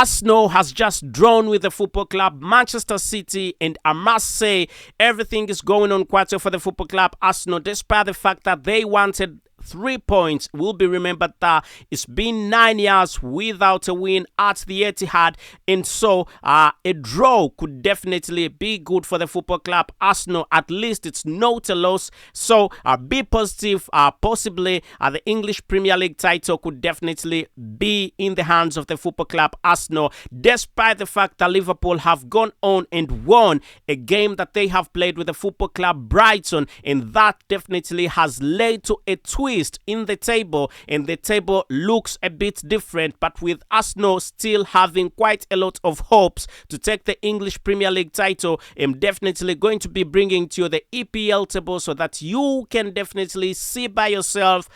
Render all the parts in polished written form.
Arsenal has just drawn with the football club Manchester City, and I must say everything is going on quite well for the football club Arsenal, despite the fact that they wanted 3 points. Will be remembered that it's been 9 years without a win at the Etihad, and so a draw could definitely be good for the football club Arsenal. At least it's not a loss, so be positive. Possibly the English Premier League title could definitely be in the hands of the football club Arsenal, despite the fact that Liverpool have gone on and won a game that they have played with the football club Brighton, and that definitely has led to a twist in the table, and the table looks a bit different, but with Arsenal still having quite a lot of hopes to take the English Premier League title. I'm definitely going to be bringing to you the EPL table so that you can definitely see by yourselves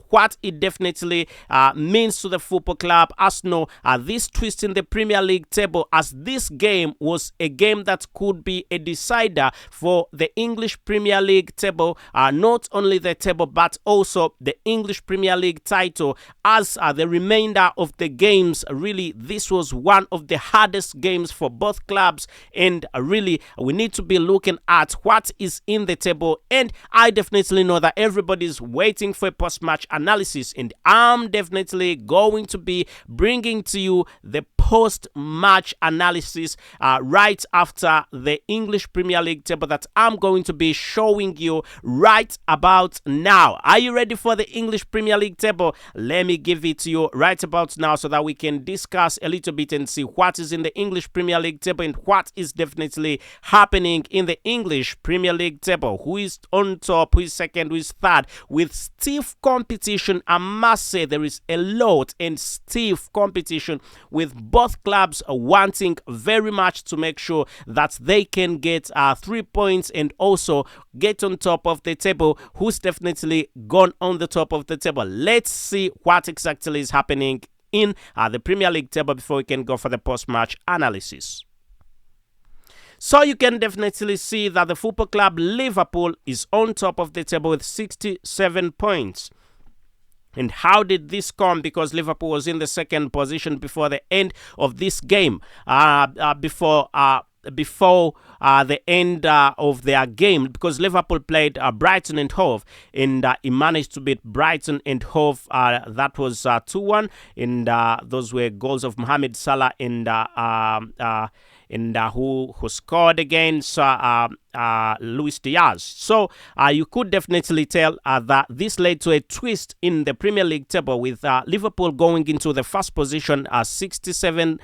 what it definitely means to the football club Arsenal, this twist in the Premier League table, as this game was a game that could be a decider for the English Premier League table, not only the table but also the English Premier League title, as the remainder of the games, really this was one of the hardest games for both clubs, and really we need to be looking at what is in the table. And I definitely know that everybody's waiting for a post-match analysis, and I'm definitely going to be bringing to you the post-match analysis right after the English Premier League table that I'm going to be showing you right about now. Are you ready for the English Premier League table? Let me give it to you right about now so that we can discuss a little bit and see what is in the English Premier League table and what is definitely happening in the English Premier League table. Who is on top, who is second, who is third, with stiff competition. I must say there is a lot and stiff competition, with both clubs wanting very much to make sure that they can get 3 points and also get on top of the table. Who's definitely gone on the top of the table? Let's see what exactly is happening in the Premier League table before we can go for the post-match analysis. So you can definitely see that the football club Liverpool is on top of the table with 67 points. And how did this come? Because Liverpool was in the second position before the end of this game. Before the end of their game, because Liverpool played Brighton and Hove, and he managed to beat Brighton and Hove. That was 2-1, and those were goals of Mohamed Salah and who scored against Luis Diaz. So you could definitely tell that this led to a twist in the Premier League table, with Liverpool going into the first position, 67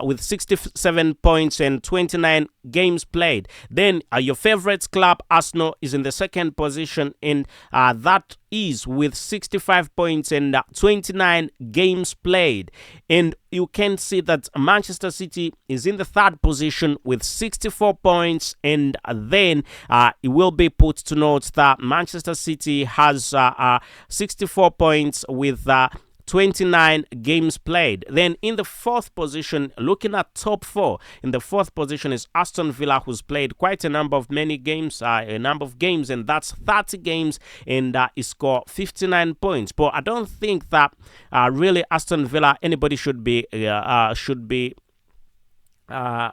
with 67 points and 29 games played. Then your favorite club Arsenal is in the second position, and that is with 65 points and 29 games played. And you can see that Manchester City is in the third position with 64 points, and then it will be put to note that Manchester City has 64 points with 29 games played. Then in the fourth position, looking at top four, in the fourth position is Aston Villa, who's played quite a number of games, and that's 30 games, and he scored 59 points. But I don't think that really Aston Villa, anybody should be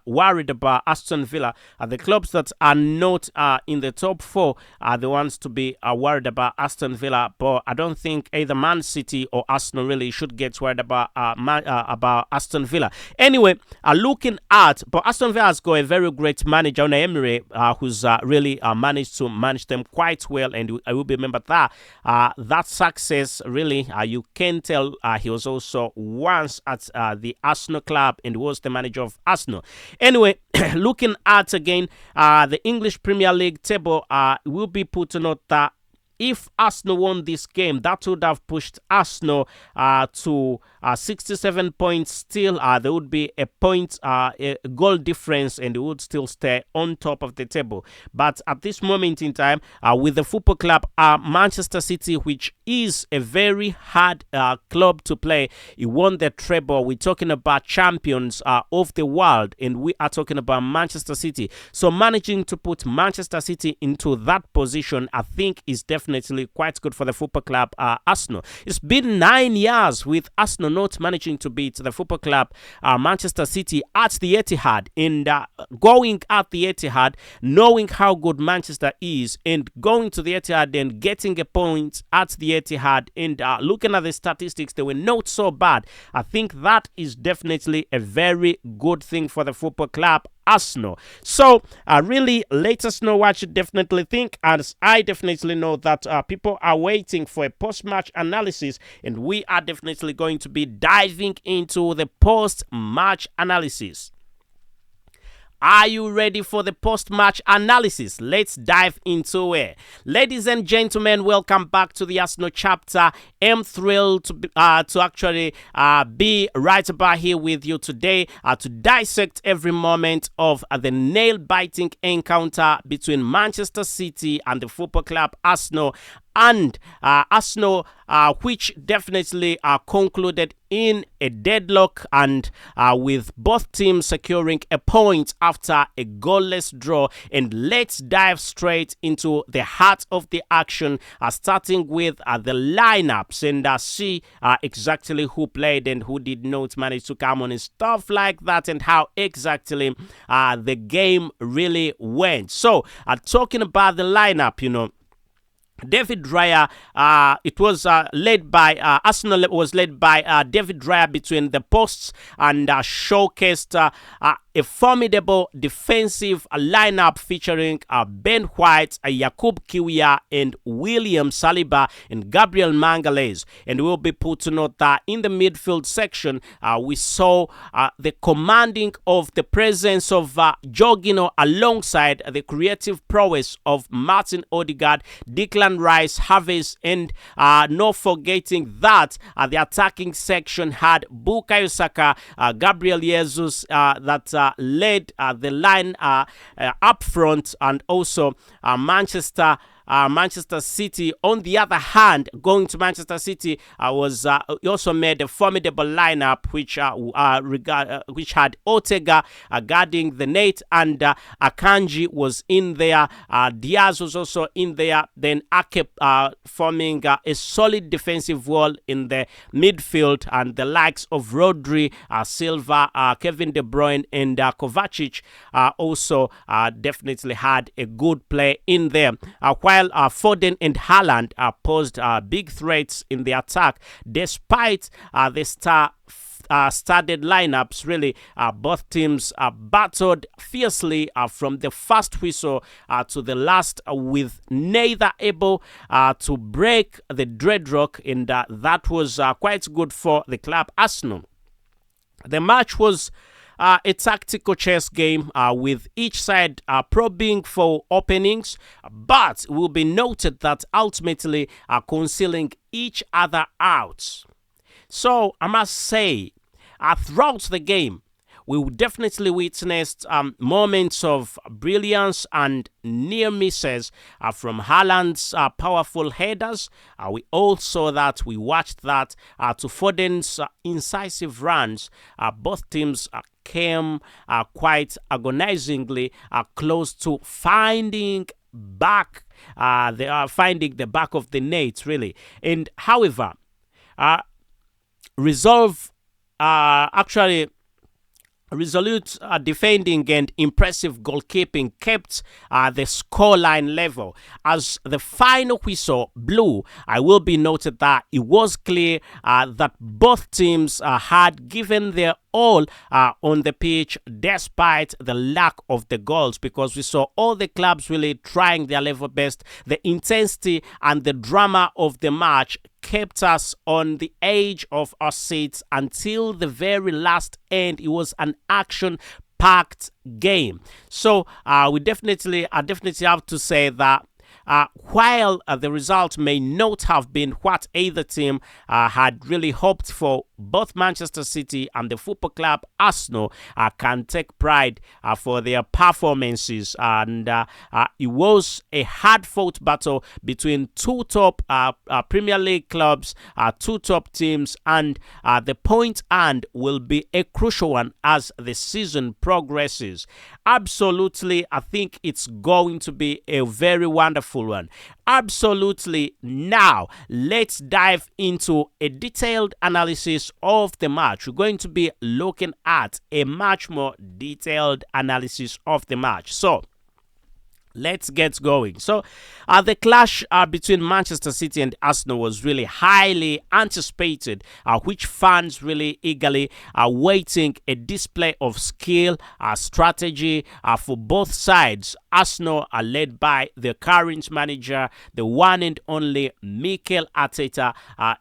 worried about Aston Villa. The clubs that are not in the top four are the ones to be worried about Aston Villa, but I don't think either Man City or Arsenal really should get worried about Aston Villa. Anyway, but Aston Villa has got a very great manager, Unai Emery, who's really managed to manage them quite well, and I will remember that that success really, you can tell he was also once at the Arsenal club and was the manager of Arsenal. Anyway, looking at again the English Premier League table, will be put to note that if Arsenal won this game, that would have pushed Arsenal to 67 points still. There would be a goal difference, and they would still stay on top of the table. But at this moment in time, with the football club Manchester City, which is a very hard club to play, he won the treble. We're talking about champions of the world, and we are talking about Manchester City. So managing to put Manchester City into that position, I think, is definitely definitely quite good for the football club Arsenal. It's been 9 years with Arsenal not managing to beat the football club Manchester City at the Etihad, and going at the Etihad, knowing how good Manchester is, and going to the Etihad and getting a point at the Etihad, and looking at the statistics, they were not so bad. I think that is definitely a very good thing for the football club Arsenal. So really let us know what you definitely think, as I definitely know that people are waiting for a post-match analysis, and we are definitely going to be diving into the post-match analysis. Are you ready for the post-match analysis? Let's dive into it. Ladies and gentlemen, welcome back to the Arsenal chapter. I'm thrilled to actually be right about here with you today to dissect every moment of the nail-biting encounter between Manchester City and the football club Arsenal. And Arsenal, which definitely concluded in a deadlock, and with both teams securing a point after a goalless draw. And let's dive straight into the heart of the action, starting with the lineups, and see exactly who played and who did not manage to come on, and stuff like that, and how exactly the game really went. So, talking about the lineup, David Raya, it was led by Arsenal was led by David Raya between the posts, and showcased a formidable defensive lineup featuring Ben White, Jakub Kiwior, and William Saliba and Gabriel Magalhaes. And we'll be put to note that in the midfield section, we saw the commanding of the presence of Jorginho alongside the creative prowess of Martin Odegaard, Declan Rice, Havertz, and not forgetting that the attacking section had Bukayo Saka, Gabriel Jesus that led the line up front, and also Manchester City. On the other hand, going to Manchester City was also made a formidable lineup, which had Ortega guarding the net, and Akanji was in there. Diaz was also in there. Then Ake forming a solid defensive wall in the midfield, and the likes of Rodri, Silva, Kevin De Bruyne, and Kovacic also definitely had a good play in there. While Foden and Haaland posed big threats in the attack, despite the studded lineups. Really, both teams battled fiercely from the first whistle to the last, with neither able to break the dreadlock, and that was quite good for the club Arsenal. The match was a tactical chess game with each side probing for openings, but it will be noted that ultimately concealing each other out. So I must say, throughout the game, we definitely witnessed moments of brilliance and near misses from Haaland's powerful headers. We all saw that. We watched that to Foden's incisive runs. Both teams came quite agonizingly close to finding back. They are finding the back of the net, really. And however, resolute defending and impressive goalkeeping kept the scoreline level. As the final whistle blew, I will be noted that it was clear that both teams had given their all on the pitch despite the lack of the goals, because we saw all the clubs really trying their level best. The intensity and the drama of the match kept us on the edge of our seats until the very last end. It was an action-packed game. So we definitely have to say that while the result may not have been what either team had really hoped for, both Manchester City and the football club Arsenal can take pride for their performances, and it was a hard-fought battle between two top Premier League clubs, two top teams, and the point earned will be a crucial one as the season progresses. Absolutely, I think it's going to be a very wonderful wonderful one. Absolutely. Now, let's dive into a detailed analysis of the match. We're going to be looking at a much more detailed analysis of the match. So, let's get going. So, the clash between Manchester City and Arsenal was really highly anticipated, which fans really eagerly are waiting a display of skill, strategy for both sides. Arsenal are led by the current manager, the one and only Mikel Arteta,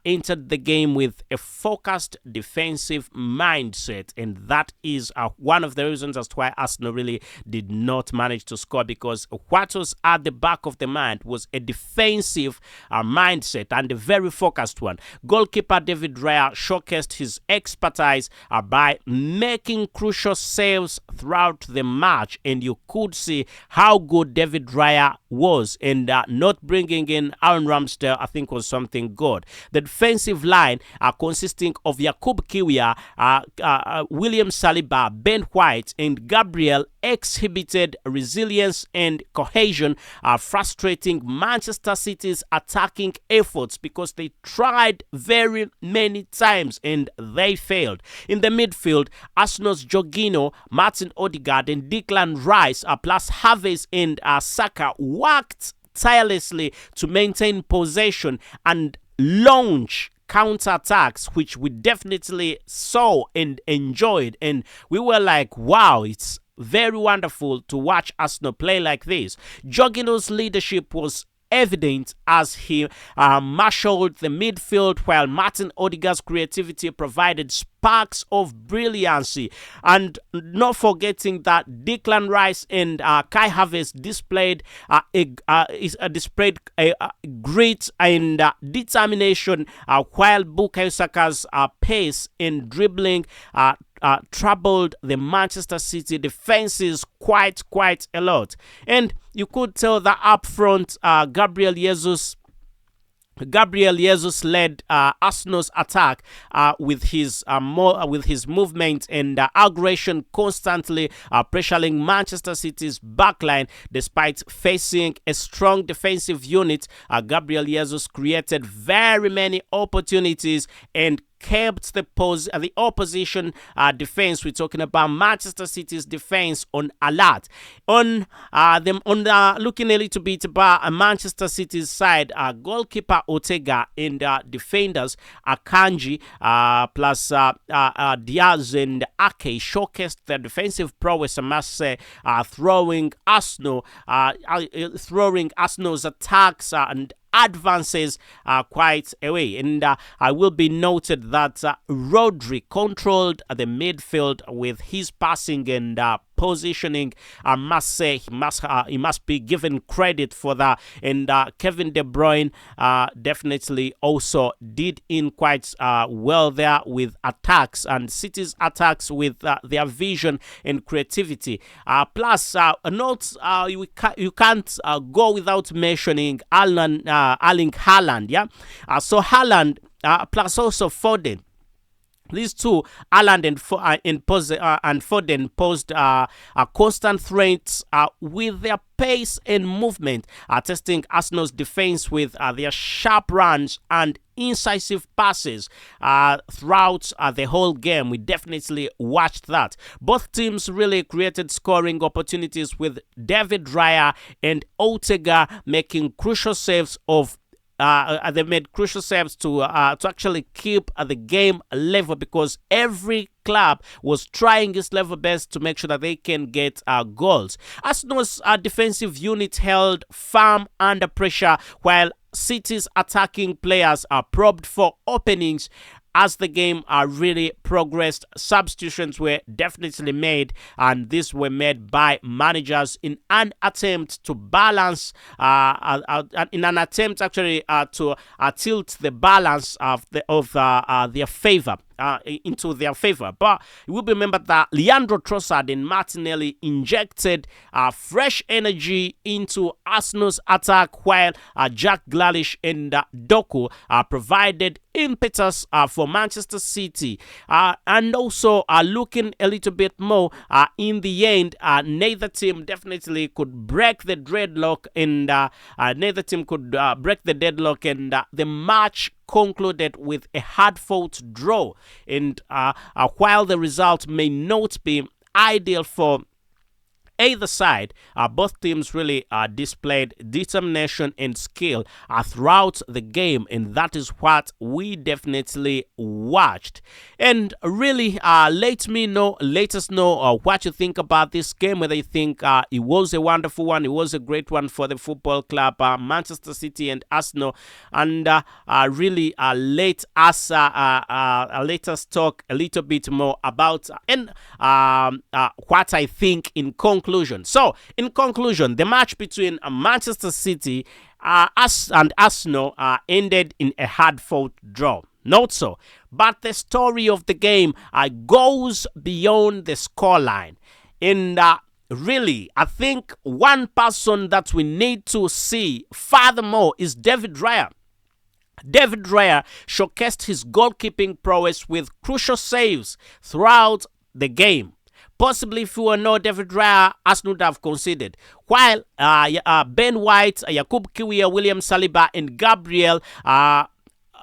entered the game with a focused defensive mindset, and that is one of the reasons as to why Arsenal really did not manage to score, because what was at the back of the mind was a defensive mindset, and a very focused one. Goalkeeper David Raya showcased his expertise by making crucial saves throughout the match, and you could see how good David Raya was, and not bringing in Aaron Ramsdale, I think, was something good. The defensive line consisting of Yakub Kiwior, William Saliba, Ben White, and Gabriel exhibited resilience and cohesion, frustrating Manchester City's attacking efforts because they tried very many times and they failed. In the midfield, Arsenal's Jorginho, Martin Odegaard, and Declan Rice, plus Havertz and Saka, worked tirelessly to maintain possession and launch counter-attacks, which we definitely saw and enjoyed, and we were like, wow, it's very wonderful to watch Arsenal play like this. Jorginho's leadership was evident as he marshaled the midfield, while Martin Odegaard's creativity provided sparks of brilliancy. And not forgetting that Declan Rice and Kai Havertz displayed grit and determination, while Bukayo Saka's pace and dribbling troubled the Manchester City defenses quite a lot. And you could tell that up front, Gabriel Jesus led Arsenal's attack with his movement and aggression, constantly pressuring Manchester City's backline. Despite facing a strong defensive unit, Gabriel Jesus created very many opportunities and kept the opposition defense. We're talking about Manchester City's defense on alert. Looking a little bit about Manchester City's side, goalkeeper Ortega and defenders Akanji plus Diaz and Ake showcased their defensive prowess, I must say, throwing Arsenal's attacks and advances quite away. And I will be noted that Rodri controlled the midfield with his passing and positioning. I must say he must be given credit for that. And Kevin De Bruyne definitely also did in quite well there with attacks, and City's attacks with their vision and creativity. Plus, you can't go without mentioning Erling Haaland. Yeah, so Haaland plus also Foden. These two, Haaland and Foden, posed constant threats with their pace and movement, testing Arsenal's defense with their sharp runs and incisive passes throughout the whole game. We definitely watched that. Both teams really created scoring opportunities, with David Raya and Ortega making crucial saves they made crucial saves to actually keep the game level, because every club was trying its level best to make sure that they can get goals. Arsenal's defensive unit held firm under pressure, while City's attacking players are probed for openings. As the game really progressed, substitutions were definitely made, and these were made by managers in an attempt to balance, to tilt the balance of their favor. Into their favor. But it will be remembered that Leandro Trossard and Martinelli injected fresh energy into Arsenal's attack, while Jack Grealish and Doku provided impetus for Manchester City. and also looking a little bit more in the end, neither team definitely could break the dreadlock, and neither team could break the deadlock, and the match concluded with a hard-fought draw. And while the result may not be ideal for either side, both teams really displayed determination and skill throughout the game, and that is what we definitely watched. And really, let us know what you think about this game, whether you think it was a wonderful one, it was a great one for the football club, Manchester City and Arsenal, and really let us talk a little bit more about and what I think in conclusion. So, in conclusion, the match between Manchester City and Arsenal ended in a hard-fought draw. Not so. But the story of the game goes beyond the scoreline. And really, I think one person that we need to see furthermore is David Raya. David Raya showcased his goalkeeping prowess with crucial saves throughout the game. Possibly, if you were not David Raya, Arsenal would have conceded. While Ben White, Yakub Kiwior, William Saliba, and Gabriel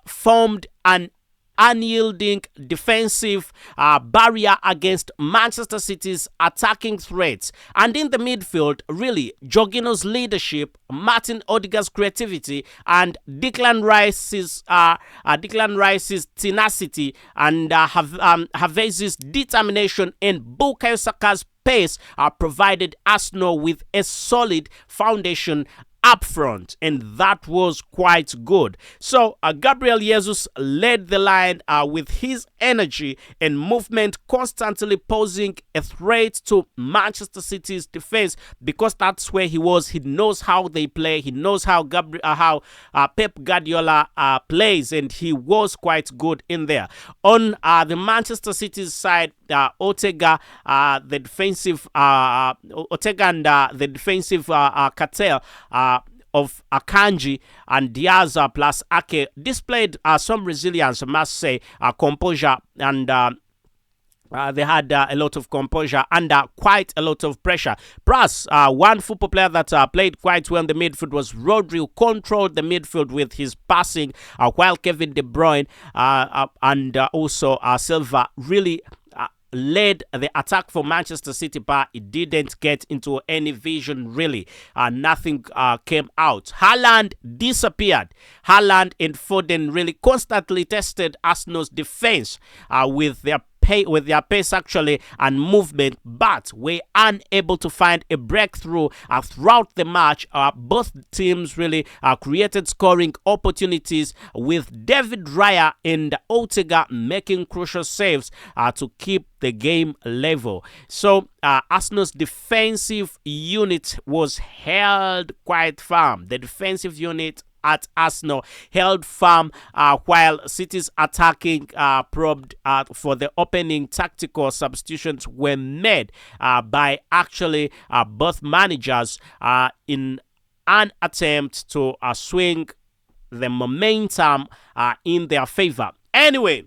formed an unyielding defensive barrier against Manchester City's attacking threats. And in the midfield, really, Jorginho's leadership, Martin Odegaard's creativity, and Declan Rice's tenacity, and Havertz's determination, and Bukayo Saka's pace provided Arsenal with a solid foundation up front, and that was quite good. So Gabriel Jesus led the line with his energy and movement, constantly posing a threat to Manchester City's defense, because that's where he was. He knows how they play. He knows how Pep Guardiola plays, and he was quite good in there. On the Manchester City's side, Ortega, the defensive Ortega and the defensive cartel of Akanji and Diaz plus Ake displayed some resilience, I must say, composure, and they had a lot of composure under quite a lot of pressure. Plus, one football player that played quite well in the midfield was Rodri, who controlled the midfield with his passing, while Kevin De Bruyne and also Silva really led the attack for Manchester City, but it didn't get into any vision, really. Nothing came out. Haaland disappeared. Haaland and Foden really constantly tested Arsenal's defense with their pace actually and movement, but were unable to find a breakthrough throughout the match. Both teams really created scoring opportunities, with David Raya and Ortega making crucial saves to keep the game level. So Arsenal's defensive unit was held quite firm. The defensive unit at Arsenal held firm, while City's attacking probed for the opening tactical substitutions were made by actually both managers in an attempt to swing the momentum in their favor. Anyway,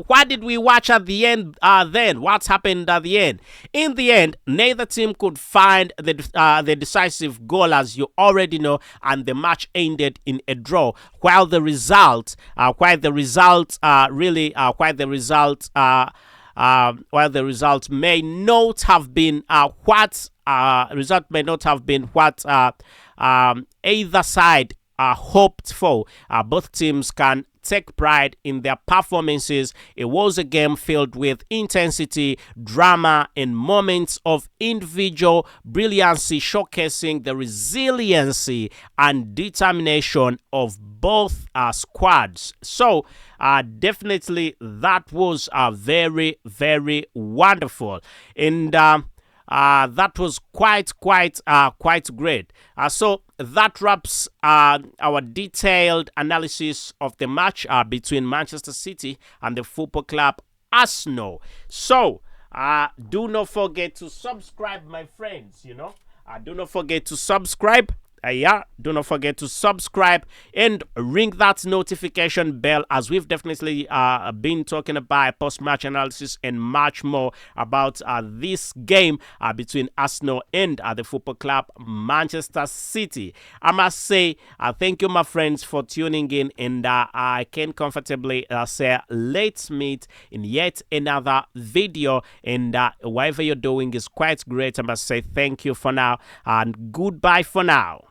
what did we watch at the end then? What happened at the end? In the end, neither team could find the decisive goal, as you already know, and the match ended in a draw. While the result may not have been what either side hoped for, both teams can take pride in their performances. It was a game filled with intensity, drama, and moments of individual brilliancy, showcasing the resiliency and determination of both squads. So definitely that was very, very wonderful. And that was quite great. So that wraps our detailed analysis of the match between Manchester City and the football club Arsenal. So do not forget to subscribe, my friends. Do not forget to subscribe. yeah, do not forget to subscribe and ring that notification bell, as we've definitely been talking about post-match analysis and much more about this game between Arsenal and the football club Manchester City. I must say thank you, my friends, for tuning in, and I can comfortably say let's meet in yet another video, and whatever you're doing is quite great. I must say thank you for now and goodbye for now.